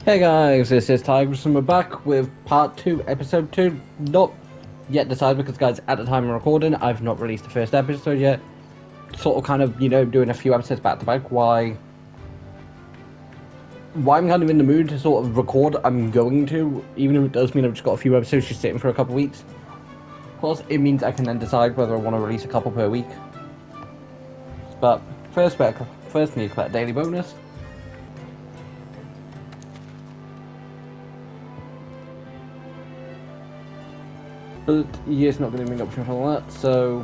Hey guys, this is Tigers and we're back with part 2, episode 2. Not yet decided because guys, at the time of recording, I've not released the first episode yet. Sort of kind of, doing a few episodes back to back. Why I'm kind of in the mood to sort of record, I'm going to, even if it does mean I've just got a few episodes just sitting for a couple weeks. Plus, it means I can then decide whether I want to release a couple per week. But first need to collect daily bonus. But yeah, it's not going to be an option for all that, so...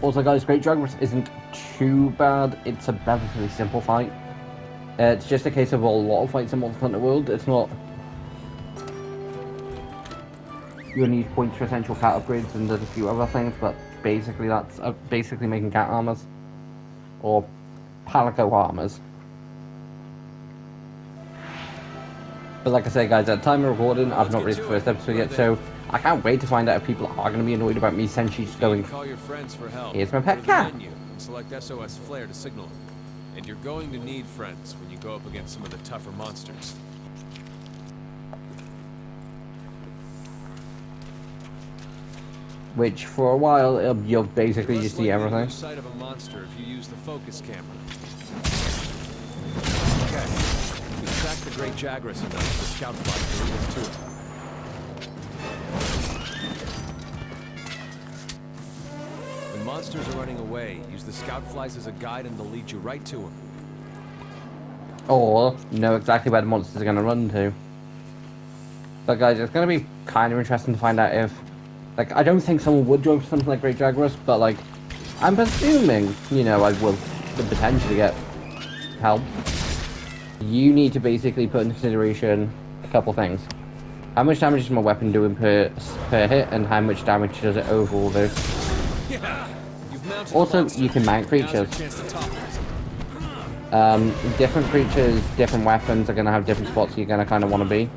Also guys, Great Jaguars isn't too bad, it's a relatively simple fight. It's just a case of a lot of fights in Monster Hunter World, it's not... You need points for essential cat upgrades and there's a few other things, but basically that's basically making cat armors. Or palico armors. But like I say guys, at the time of recording, I've not read the first episode yet, so I can't wait to find out if people are going to be annoyed about me essentially just going, call your friends for help. Here's my pet cat. Menu and select SOS Flare to signal them. And you're going to need friends when you go up against some of the tougher monsters. Which for a while, you'll basically just see everything. Lose sight of a monster if you use the focus camera. Okay, you track the Great Jaguars enough for scout flight to lead us to it. When monsters are running away, use the scout flies as a guide and they'll lead you right to them. Or know exactly where the monsters are going to run to. But guys, it's going to be kind of interesting to find out if... Like, I don't think someone would join for something like Great Jaguars, but like, I'm presuming, I would potentially get help. You need to basically put in consideration a couple things. How much damage is my weapon doing per hit, and how much damage does it overall do? Yeah, also, you can mount creatures. Different creatures, different weapons are going to have different spots you're going to kind of want to be.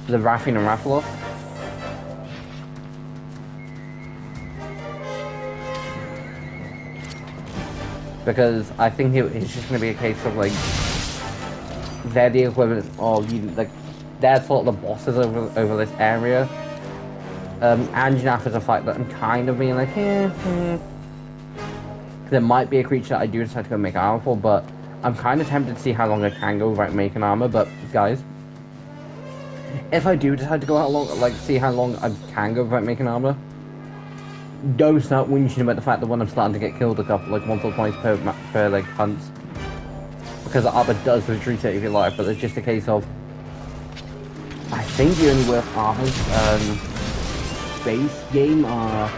The Rathian and Rathalos. Because I think it's just going to be a case of like they're the equivalent of they're sort of the bosses over this area. Anjanath is a fight that I'm kind of being like, There might be a creature that I do decide to go make armor for, but I'm kind of tempted to see how long I can go without making armor. But guys, if I do decide to go out long, see how long I can go without making armor, don't start whinging about the fact that when I'm starting to get killed once or twice per hunts. Because the armor does reset your life, but it's just a case of, I think the only worth armors, base game are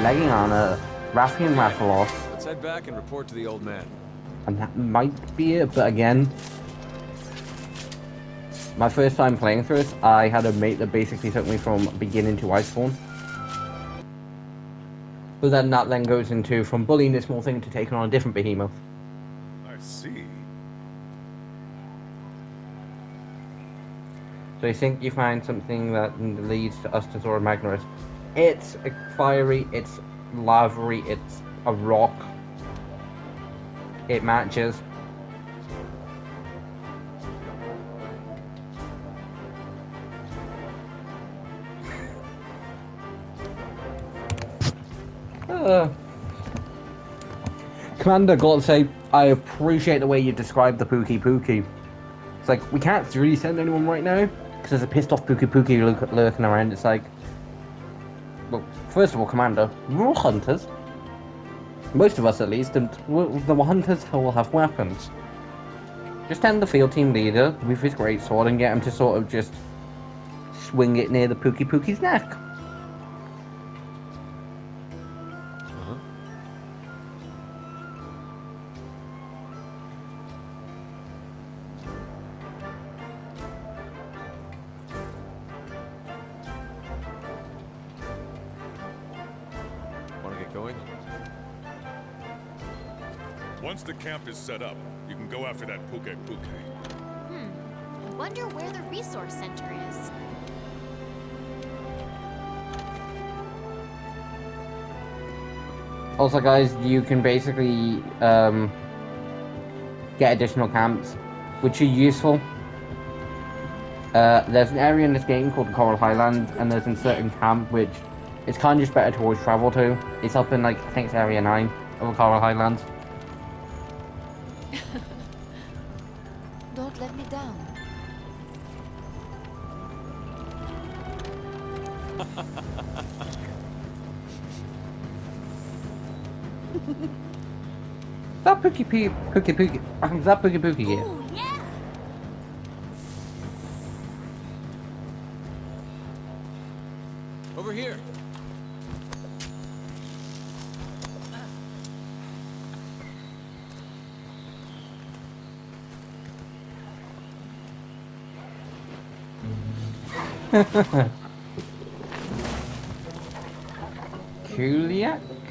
legging armor, Rathian Rathalos. Let's head back and report to the old man. And that might be it, but again, my first time playing through this, I had a mate that basically took me from beginning to Iceborne. But then that then goes into from bullying this small thing to taking on a different behemoth. I see. So you think you find something that leads to us to Zora Magnaris. It's fiery, it's lavery, it's a rock. It matches. Commander, gotta say, I appreciate the way you described the Pookie. It's like, we can't really send anyone right now, because there's a pissed off Pookie lurking around. It's like, well, first of all, Commander, we're all hunters. Most of us at least, and the hunters will have weapons. Just send the field team leader with his greatsword and get him to sort of just swing it near the Pookie's neck. Going? Once the camp is set up, you can go after that Puke. I wonder where the resource center is. Also, guys, you can basically get additional camps, which are useful. There's an area in this game called the Coral Highlands, and there's a certain camp which it's kind of just better to always travel to. It's up in, like, I think it's Area 9 of the Coral Highlands. Don't let me down. Is that Pookie? Is that Pookie here? Ooh, yeah. Over here.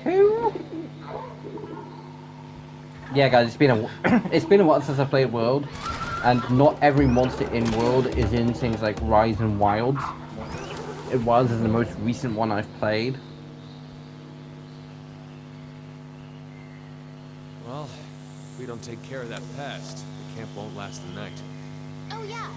Cool. Yeah, guys, it's been a it's been a while since I played World, and not every monster in World is in things like Rise and Wilds. Wilds is the most recent one I've played. Well, if we don't take care of that pest, the camp won't last the night. Oh, yeah.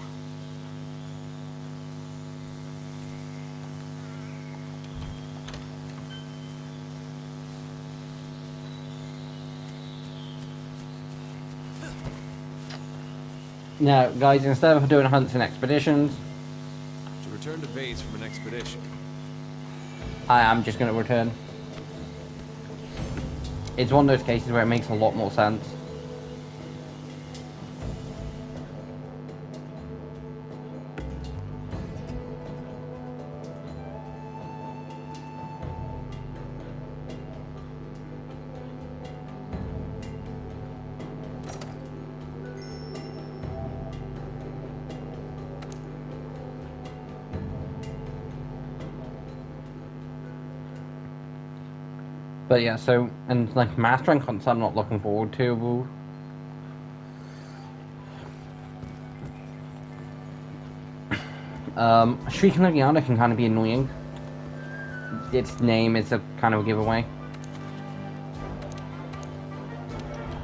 Now, guys, instead of doing hunts and expeditions, To return to base from an expedition. I am just going to return. It's one of those cases where it makes a lot more sense. But yeah, so, and like mastering hunts I'm not looking forward to. Shrieking Legiana can kind of be annoying. Its name is a kind of a giveaway.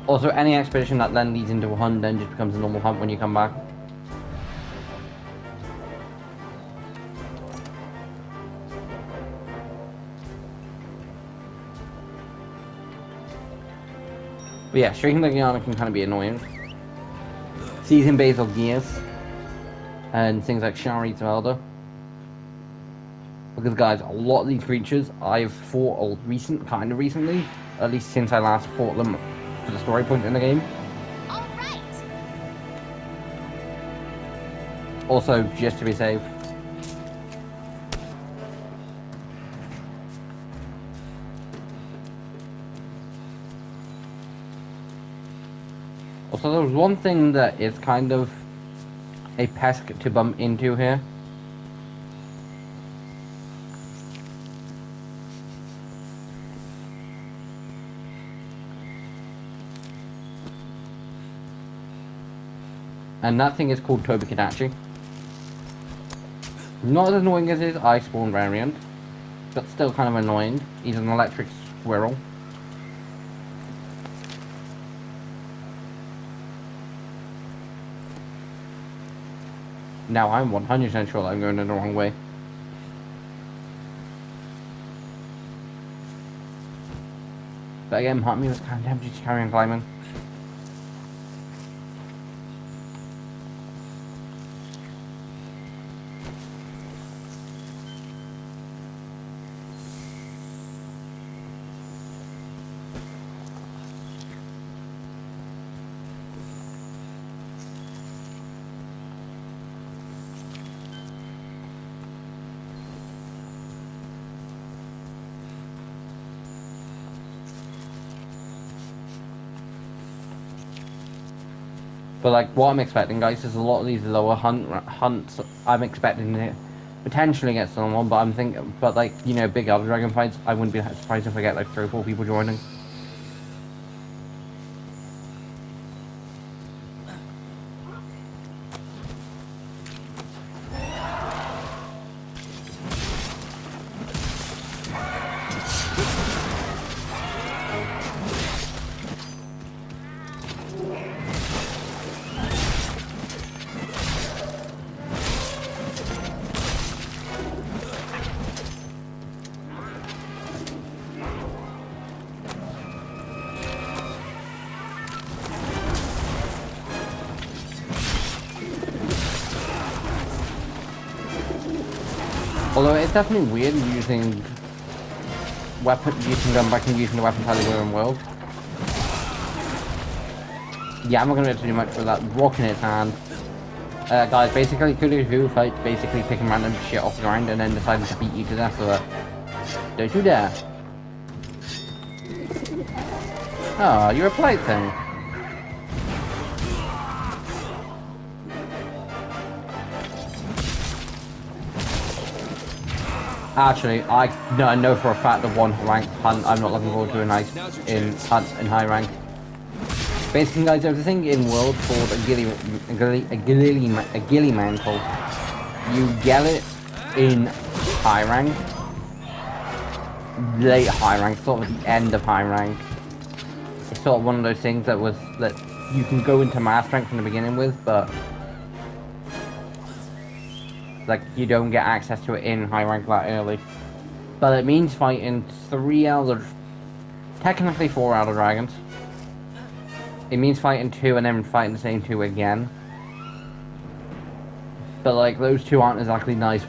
Also, any expedition that then leads into a hunt then just becomes a normal hunt when you come back. But yeah, Shrieking Legiana can kind of be annoying. Season Basil Gears. And things like Shari Zelda. Because guys, a lot of these creatures I've fought kind of recently. At least since I last fought them for the story point in the game. All right. Also, just to be safe. Also, there's one thing that is kind of a pest to bump into here. And that thing is called Tobikadachi. Not as annoying as his Iceborne variant, but still kind of annoying. He's an electric squirrel. Now I'm 100% sure that I'm going in the wrong way. But again, part of me was kind of tempted to carry on climbing. But like, what I'm expecting, guys, is a lot of these lower hunts. I'm expecting to potentially get someone, but I'm thinking, but like, you know, big other dragon fights, I wouldn't be surprised if I get like 3 or 4 people joining. Although it's definitely weird using gun back and using the weapons how they were in World. Yeah, I'm not gonna be able to do much with that rock in its hand. Guys, basically, Cthulhu fight basically picking random shit off the ground and then deciding to beat you to death with it. Don't you dare. Oh, you're a plate thing. Actually, I know for a fact that one rank hunt I'm not looking forward to a nice in high rank. Basically, guys, there's a thing in World called a ghillie mantle. You get it in high rank, late high rank, sort of the end of high rank. It's sort of one of those things that you can go into mass strength from the beginning with, but like you don't get access to it in high rank that early. But it means fighting technically 4 Elder Dragons. It means fighting 2 and then fighting the same 2 again. But like those 2 aren't exactly nice.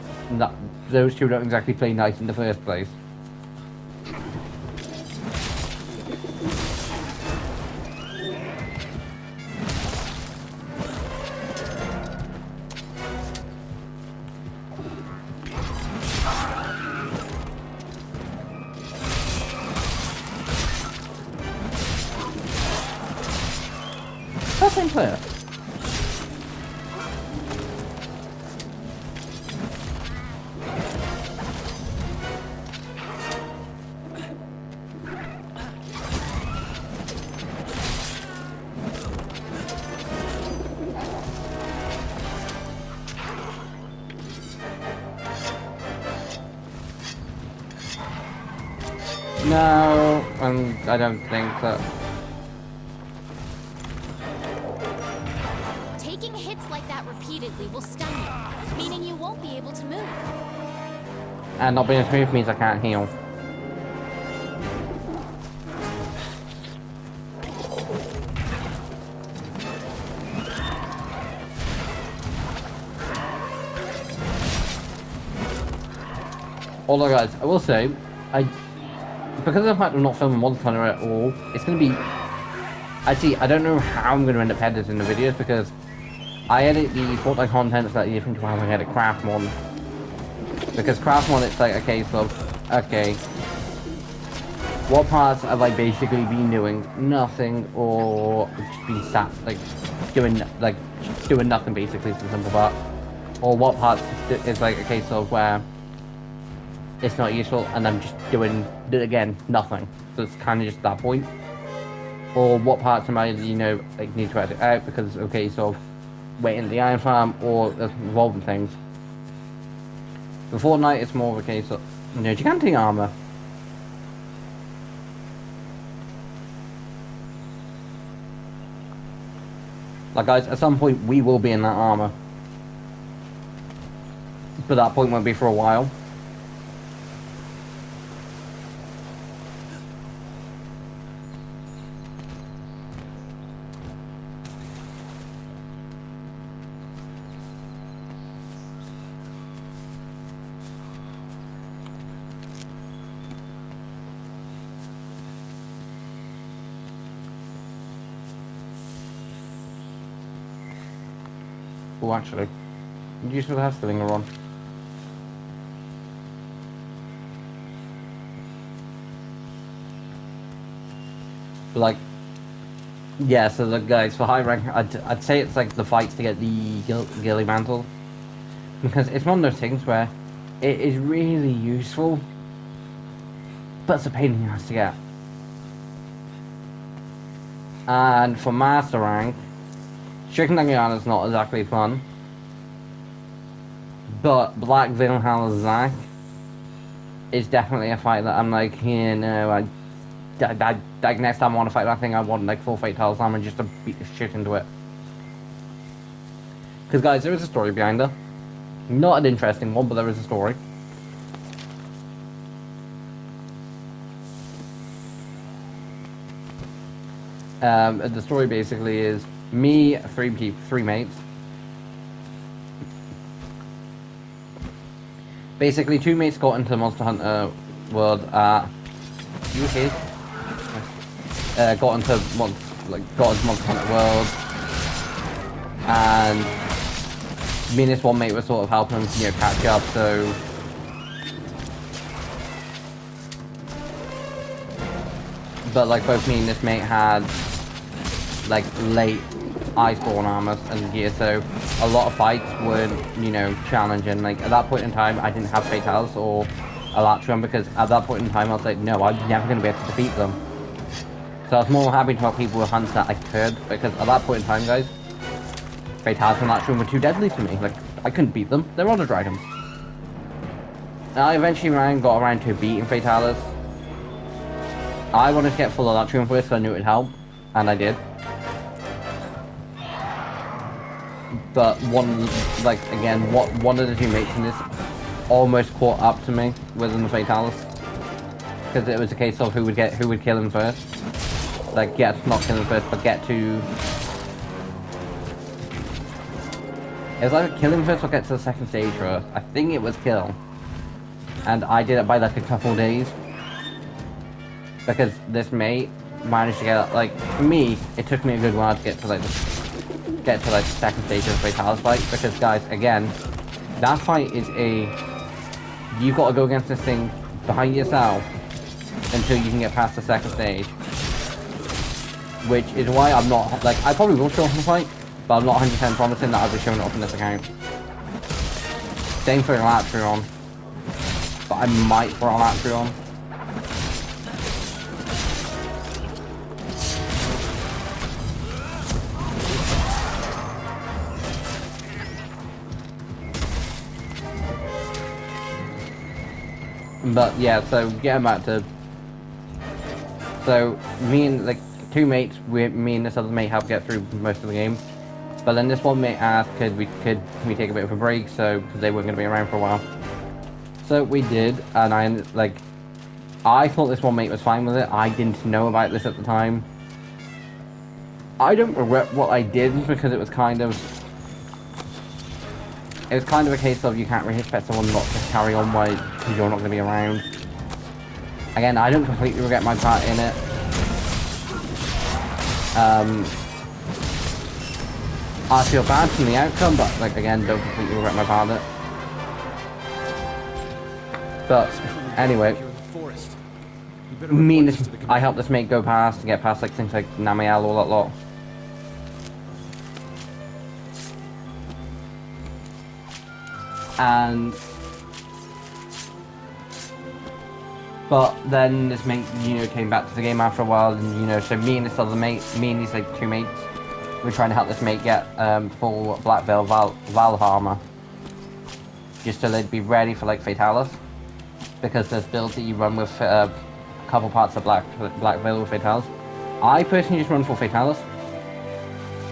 Those 2 don't exactly play nice in the first place. That's same player. No, I don't think that. Taking hits like that repeatedly will stun you, meaning you won't be able to move. And not being able to move means I can't heal. Although guys, I will say, because of the fact I'm not filming Monster Hunter at all, it's going to be... I don't know how I'm going to end up editing the videos, because I edit the Fortnite content slightly different to how I edit Craftmon. Because Craftmon, it's like a case of, okay, what parts have I basically been doing? Nothing, or just been sat, doing nothing basically, is the simple part. Or what parts is like a case of where it's not useful, and I'm just doing, again, nothing. So it's kind of just that point. Or what parts am I, need to edit out because, okay, so waiting the iron farm, or revolving things. For Fortnite, it's more of a case of, gigantic armor. Like, guys, at some point, we will be in that armor. But that point won't be for a while. Oh, actually, you should have Slinger on. But like, yeah. So the guys for high rank, I'd say it's like the fights to get the ghillie mantle, because it's one of those things where it is really useful, but it's a pain in the ass to get. And for master rank, Chicken Dangiana is not exactly fun, but Black Valhalla Zack is definitely a fight that I'm like, like next time I want to fight that thing, I want like full Fatal Armor just to beat the shit into it. Because guys, there is a story behind her. Not an interesting one, but there is a story. The story basically is me, three mates. Basically, two mates got into Monster Hunter World at UK. Got into Monster Hunter World, and me and this one mate were sort of helping him, you know, catch up. So but like both me and this mate had like late Iceborne armor and gear, so a lot of fights were, you know, challenging. Like at that point in time, I didn't have Fatalis or Elytron because at that point in time I was like, no, I'm never going to be able to defeat them. So I was more happy to help people with hunts that I could, because at that point in time, guys, Fatalis and Elytron were too deadly for me. Like I couldn't beat them. They're Honor Dragons. And I eventually got around to beating Fatalis. I wanted to get full Elytron first, so I knew it would help, and I did. But one of the two mates in this almost caught up to me within the Fatalis, because it was a case of who would kill him first. Like, not kill him first, but get to. It was either kill him first or get to the second stage first. I think it was kill, and I did it by like a couple days, because this mate managed to get, like, for me, it took me a good while to get to the second stage of the Fatalis fight, because guys, again, that fight is you've got to go against this thing behind yourself until you can get past the second stage, which is why I'm not, like, I probably will show off the fight, but I'm not 100% promising that I'll be showing it off in this account. Same for Elytron, but I might for Elytron. But yeah, so getting back to, so me and like two mates, me and this other mate helped get through most of the game. But then this one mate asked, can we take a bit of a break, so because they weren't going to be around for a while. So we did, and I thought this one mate was fine with it. I didn't know about this at the time. I don't regret what I did, because it was kind of a case of you can't really expect someone not to carry on because you're not going to be around. Again, I don't completely regret my part in it. I feel bad from the outcome, but like again, don't completely regret my part in it. But anyway, I helped this mate go past and get past like things like Namiel, all that lot. But then this mate, you know, came back to the game after a while, and you know, so me and these like two mates, we're trying to help this mate get full Black Veil Valharma, just so they'd be ready for like Fatalis, because there's builds that you run with a couple parts of Black Veil with Fatalis. I personally just run for Fatalis,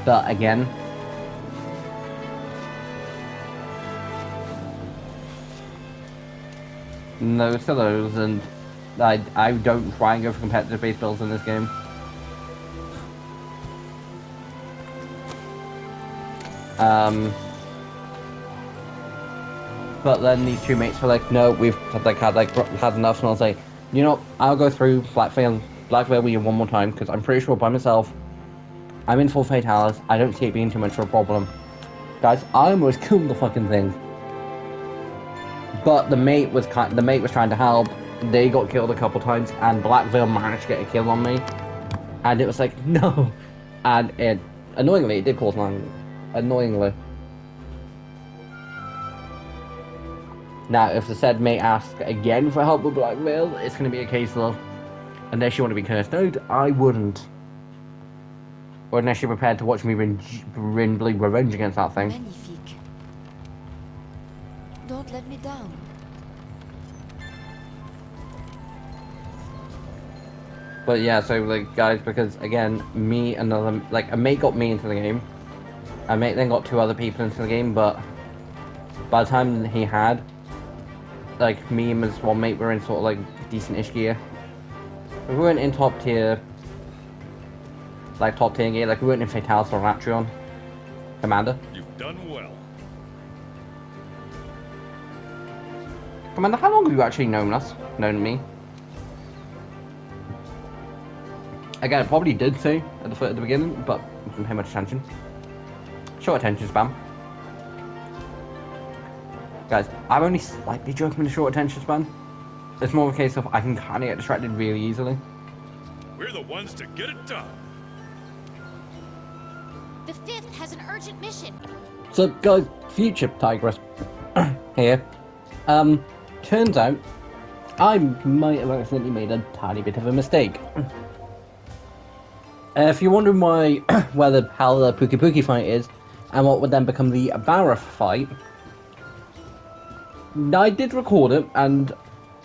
but again, no to those, and I don't try and go for competitive base builds in this game. But then these two mates were like, no, we've had enough, and I was like, you know, I'll go through Black Veil with you one more time, because I'm pretty sure by myself, I'm in full Fatalis, I don't see it being too much of a problem. Guys, I almost killed the fucking thing. But the mate was trying to help. They got killed a couple times, and Black Veil managed to get a kill on me. And it was like, no. And annoyingly, it did cause long. Annoyingly. Now, if the said mate asks again for help with Black Veil, it's going to be a case of, unless you want to be cursed out, I wouldn't. Or unless you're prepared to watch me bleed revenge against that thing. Magnifique. Don't let me down. But yeah, so like guys, because again, a mate got me into the game. A mate then got two other people into the game, but by the time he had, like me and his one mate were in sort of like decent-ish gear. We weren't in top tier gear, like we weren't in Fatalis or Elytron. Commander. You've done well. Commander, how long have you actually known us? Known me? Again, I probably did say at the beginning, but I didn't pay much attention. Short attention span. Guys, I'm only slightly joking with the short attention span. It's more of a case of I can kind of get distracted really easily. We're the ones to get it done. The 5th has an urgent mission. So, guys, future Tigress here. Turns out I might have accidentally made a tiny bit of a mistake. If you're wondering how the Pookie Pookie fight is, and what would then become the Barra fight, I did record it, and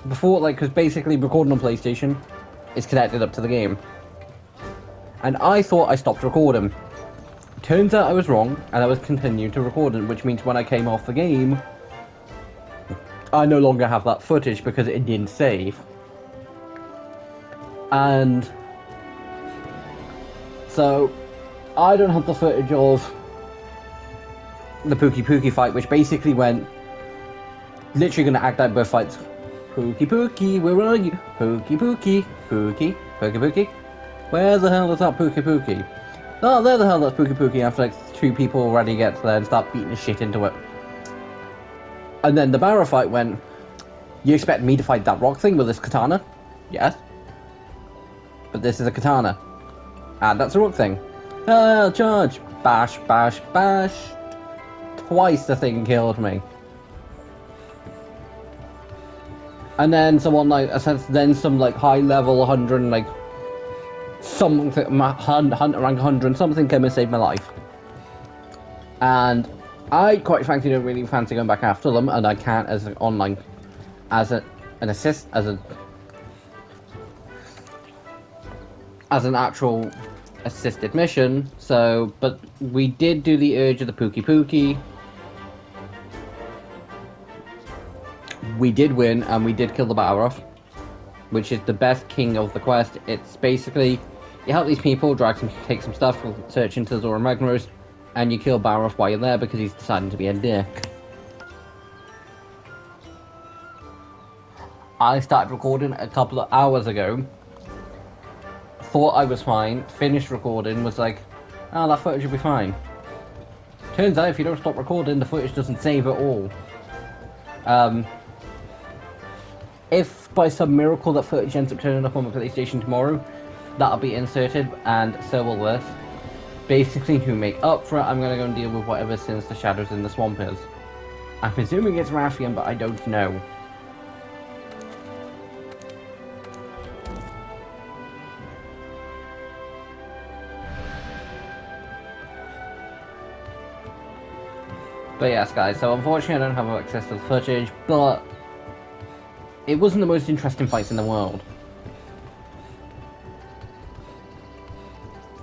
before, because basically recording on PlayStation is connected up to the game. And I thought I stopped recording. Turns out I was wrong, and I was continuing to record it, which means when I came off the game, I no longer have that footage because it didn't save. And so, I don't have the footage of the Pookie Pookie fight, which basically went, literally going to act out both fights. Pookie Pookie, where are you? Pookie Pookie, Pookie, Pookie Pookie. Where the hell is that Pookie Pookie? Oh, there the hell that's Pookie Pookie, after 2 people already get there and start beating the shit into it. And then the Barra fight went, you expect me to fight that rock thing with this katana? Yes. But this is a katana. And that's a rock thing. Charge! Bash, bash, bash. Twice the thing killed me. And then someone some high level 100 something hunt rank 100 something came and saved my life. And I quite frankly don't really fancy going back after them, and I can't as an online as an actual assisted mission. So, but we did do the urge of the Pookie Pookie. We did win, and we did kill the Balrog, which is the best king of the quest. It's basically, you help these people, take some stuff, search into Zora Magnaros, and you kill Balrog while you're there because he's deciding to be a dick. I started recording a couple of hours ago, thought I was fine, finished recording, was like, oh, that footage will be fine. Turns out if you don't stop recording, the footage doesn't save at all. If by some miracle that footage ends up turning up on my PlayStation tomorrow, that'll be inserted, and so will this. Basically, to make up for it, I'm gonna go and deal with whatever Sinister Shadows in the Swamp is. I'm presuming it's Rathian, but I don't know. But yes, guys, so unfortunately I don't have access to the footage, but it wasn't the most interesting fights in the world.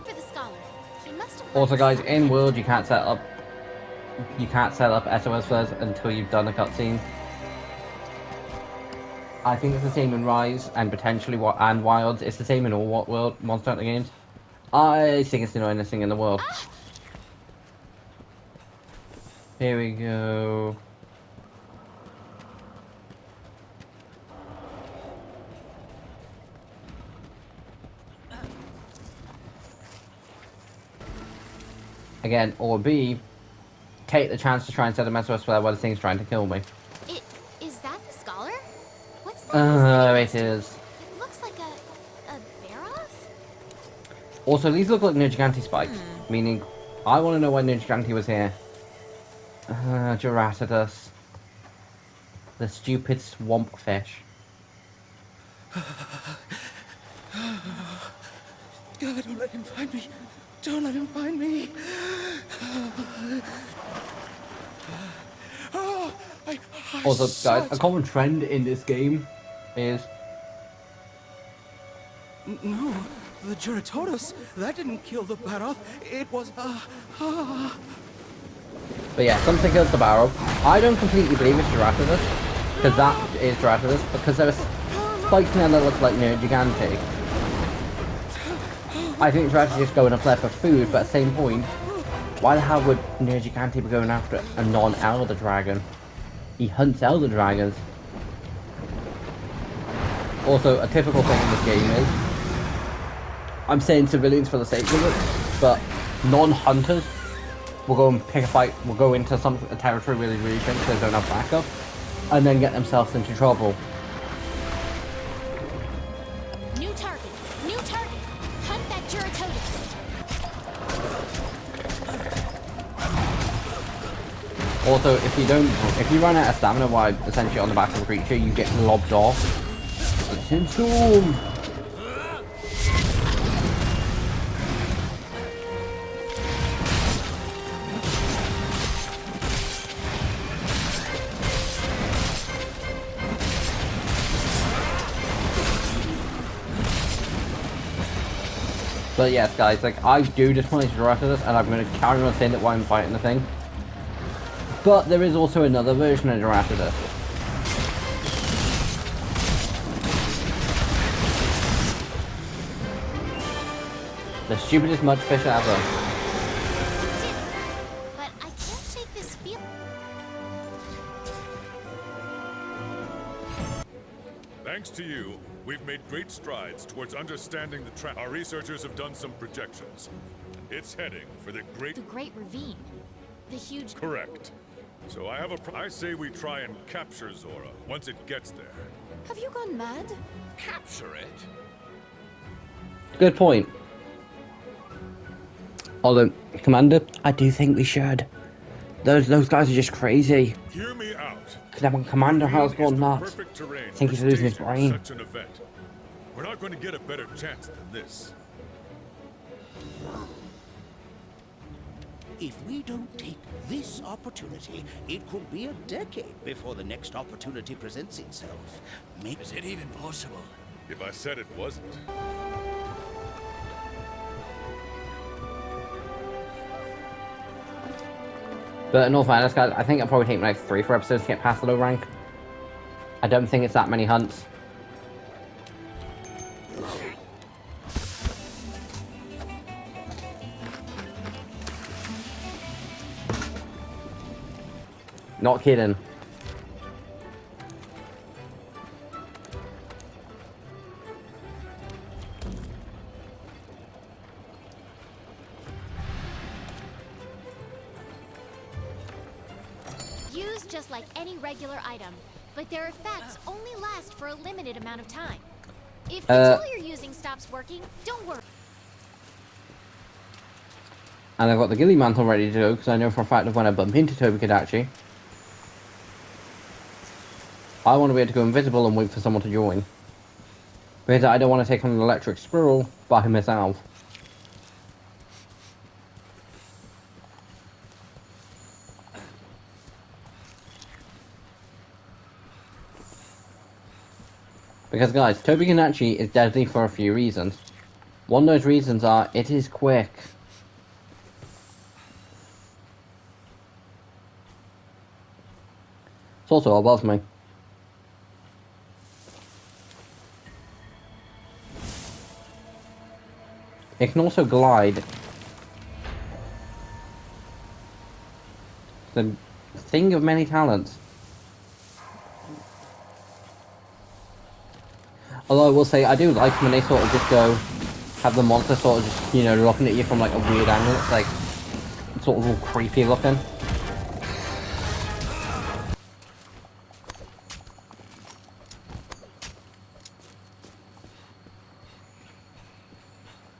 For the scholar, he must have Also, guys, in World you can't set up SOS flares until you've done a cutscene. I think it's the same in Rise and potentially and Wilds. It's the same in all World Monster Hunter games. I think it's the annoyingest thing in the world. Here we go. Again, or B, take the chance to try and set a SOS flare while the thing's trying to kill me. Is that the scholar? What's that? It is. It looks like a Baroth? Also, these look like Nergigante spikes, meaning I want to know why Nergigante was here. Gerasidus. The stupid swamp fish. God, don't let him find me. Don't let him find me. Also, guys, a common trend in this game is... No, the Geratotus, that didn't kill the Baroth. It was, But yeah, something kills the barrel. I don't completely believe it's Gerasidus, because that is Gerasidus, because there's spikes in there that look like Nergigante. I think Gerasidus going up there for food, but at the same point, why the hell would Nergigante be going after a non-Elder Dragon? He hunts Elder Dragons. Also, a typical thing in this game is, I'm saying civilians for the sake of it, but non-hunters will go and pick a fight, will go into a territory really big because they don't have backup, and then get themselves into trouble. New target. New target. Hunt that Juratotus. Also, if you run out of stamina while essentially on the back of a creature, you get lobbed off. Storm. But yes, guys, like, I do just want to interact with this, and I'm going to carry on saying that while I'm fighting the thing. But there is also another version of Jurassidas. The stupidest mudfish ever. But I can't shake this feel. Thanks to you, we've made great strides towards understanding the trap. Our researchers have done some projections. It's heading for the The Great Ravine. The huge... Correct. So I say we try and capture Zora once it gets there. Have you gone mad? Capture it? Good point. Although, Commander, I do think we should. Those guys are just crazy. Hear me out. Commander has Ravine is gone the nuts. perfect terrain I think for he's losing his staging brain. such an event. We're not going to get a better chance than this. If we don't take this opportunity, it could be a decade before the next opportunity presents itself. Is it even possible? If I said it wasn't. But in all fairness, guys, I think it'll probably take me like 3-4 episodes to get past the low rank. I don't think it's that many hunts. Not kidding. Used just like any regular item, but their effects only last for a limited amount of time. If the tool you're using stops working, don't worry. And I've got the ghillie mantle ready to go, because I know for a fact that when I bump into Tobi-Kadachi, I want to be able to go invisible and wait for someone to join. Because I don't want to take on an electric squirrel by myself. Because guys, Tobi-Kadachi is deadly for a few reasons. One of those reasons are, it is quick. It's also above me. It can also glide. The thing of many talents. Although I will say, I do like when they sort of just go, have the monster sort of just, you know, looking at you from like a weird angle. It's like, sort of all creepy looking.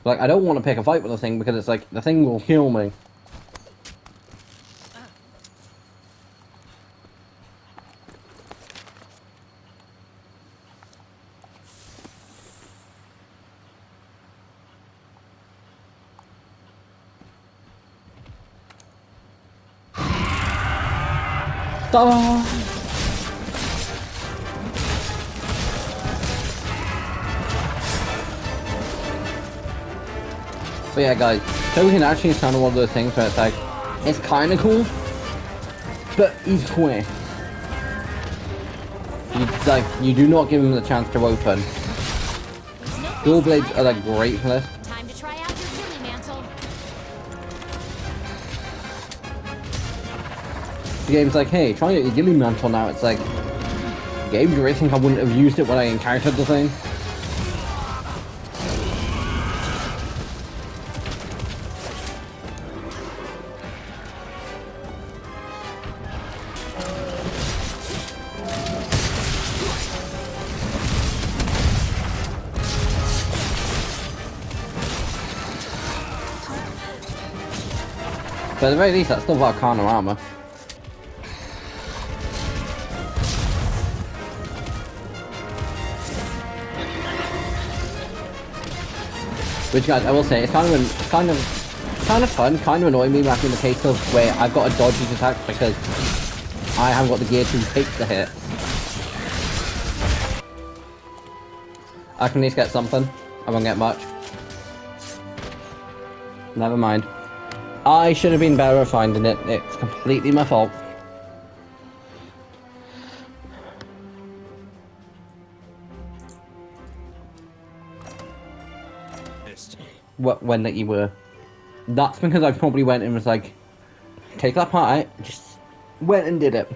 Like, I don't want to pick a fight with the thing because it's like, the thing will kill me. Ta-da! But yeah, guys, Tobi-Kadachi is kind of one of those things where it's like, it's kind of cool, but he's quick. You do not give him the chance to open. Dual blades are like great for this. Time to try out your ghillie mantle. The game's like, hey, try out your ghillie mantle now. It's like, game, do you really think I wouldn't have used it when I encountered the thing? But at the very least, that's still Volcano armor. Which, guys, I will say, it's kind of fun, kind of annoying me back in the case of where I've got to dodge these attacks because I haven't got the gear to take the hit. I can at least get something. I won't get much. Never mind. I should have been better at finding it. It's completely my fault. When that you were. That's because I probably went and was like, take that part out, just went and did it.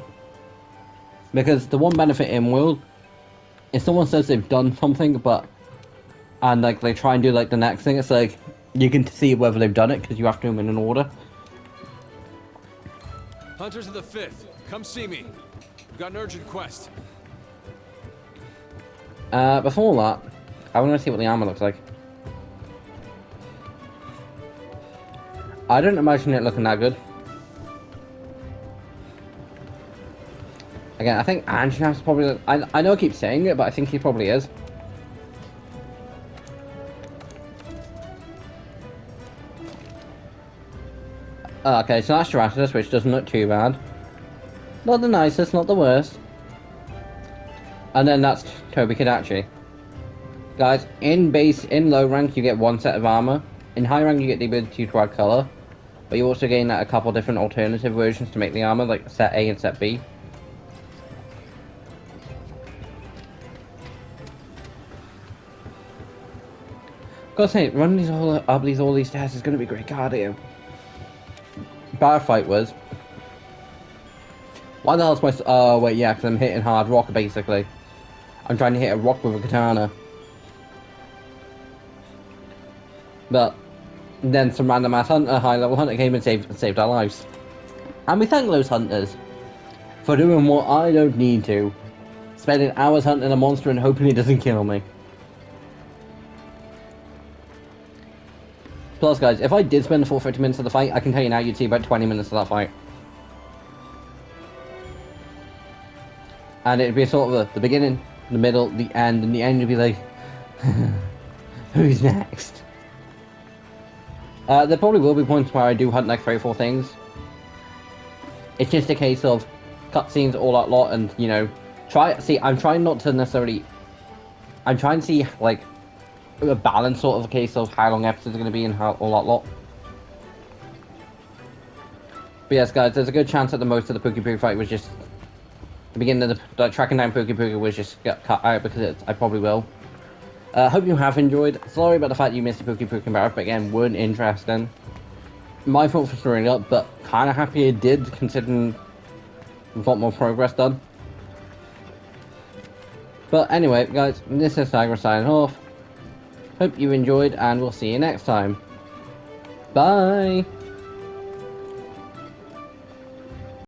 Because the one benefit in World, if someone says they've done something, and like they try and do like the next thing, it's like, you can see whether they've done it, because you have to do them in an order. Hunters of the 5th, come see me. We've got an urgent quest. Before that, I want to see what the armor looks like. I don't imagine it looking that good. Again, I think Anjanav's probably... I know I keep saying it, but I think he probably is. Okay, so that's Stratus, which doesn't look too bad. Not the nicest, not the worst. And then that's Toby Kadachi. Guys, in low rank you get one set of armor. In high rank you get the ability to add colour. But you also gain a couple different alternative versions to make the armor, like set A and set B. Gotta say, running up all these stairs is gonna be great cardio. Bar fight was. Why the hell is my... Oh wait, yeah, because I'm hitting hard rock basically. I'm trying to hit a rock with a katana. But then some random ass hunter, high level hunter came and saved our lives. And we thank those hunters for doing what I don't need to. Spending hours hunting a monster and hoping it doesn't kill me. Plus guys, if I did spend the full 30 minutes of the fight, I can tell you now you'd see about 20 minutes of that fight. And it'd be sort of the beginning, the middle, the end, and the end would be like, who's next? There probably will be points where I do hunt like 3 or 4 things. It's just a case of cutscenes all that lot, and you know, I'm trying not to necessarily. I'm trying to see like a balance sort of a case of how long episodes are going to be and how all that lot. But yes, guys, there's a good chance that the most of the Pookie Pookie fight was just the beginning of the tracking down Pookie Pookie was just got cut out because I probably will. Hope you have enjoyed. Sorry about the fact you missed the Pookie Pookie battle, but again, weren't interesting. My fault for screwing it up, but kind of happy it did, considering we've got more progress done. But anyway, guys, this is Tiger signing off. Hope you enjoyed, and we'll see you next time. Bye!